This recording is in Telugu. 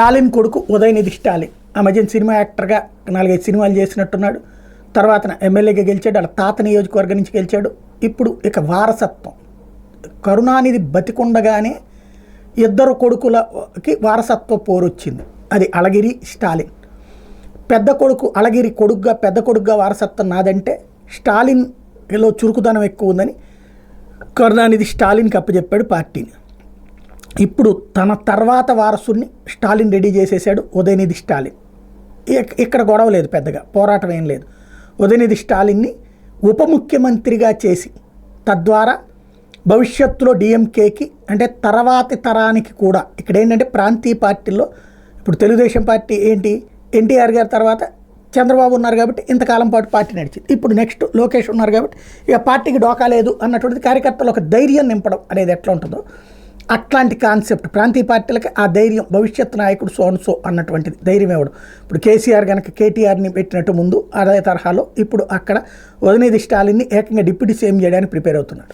స్టాలిన్ కొడుకు ఉదయనిధి స్టాలిన్ ఆ మధ్యన సినిమా యాక్టర్గా 4-5 సినిమాలు చేసినట్టున్నాడు. తర్వాత ఎమ్మెల్యేగా గెలిచాడు, వాళ్ళ తాత నియోజకవర్గం నుంచి గెలిచాడు. ఇప్పుడు ఇక వారసత్వం కరుణానిధి బతికుండగానే ఇద్దరు కొడుకులకి వారసత్వ పోరు వచ్చింది. అది అళగిరి స్టాలిన్. పెద్ద కొడుకు అళగిరి కొడుకుగా పెద్ద కొడుకుగా వారసత్వం నాదంటే స్టాలిన్లో చురుకుదనం ఎక్కువ ఉందని కరుణానిధి స్టాలిన్కి అప్పచెప్పాడు పార్టీని. ఇప్పుడు తన తర్వాత వారసుని స్టాలిన్ రెడీ చేసేసాడు ఉదయనిధి స్టాలిన్. ఇక్కడ గొడవ లేదు, పెద్దగా పోరాటం ఏం లేదు. ఉదయనిధి స్టాలిన్ని ఉప ముఖ్యమంత్రిగా చేసి తద్వారా భవిష్యత్తులో డిఎంకేకి అంటే తర్వాతి తరానికి కూడా ఇక్కడ ఏంటంటే ప్రాంతీయ పార్టీల్లో ఇప్పుడు తెలుగుదేశం పార్టీ ఏంటి ఎన్టీఆర్ గారి తర్వాత చంద్రబాబు ఉన్నారు కాబట్టి ఇంతకాలం పాటు పార్టీ నడిచింది. ఇప్పుడు నెక్స్ట్ లోకేష్ ఉన్నారు కాబట్టి ఇక పార్టీకి డోకా లేదు అన్నటువంటిది కార్యకర్తలు ఒక ధైర్యం నింపడం అనేది ఎట్లా ఉంటుందో అట్లాంటి కాన్సెప్ట్ ప్రాంతీయ పార్టీలకి ఆ ధైర్యం భవిష్యత్ నాయకుడు సో అన్నటువంటిది ధైర్యం ఇవ్వడం. ఇప్పుడు కేసీఆర్ కనుక కేటీఆర్ని పెట్టినట్టు ముందు అదే తరహాలో ఇప్పుడు అక్కడ ఉదయనిధి స్టాలిన్ని ఏకంగా డిప్యూటీ సీఎం చేయడానికి ప్రిపేర్ అవుతున్నాడు.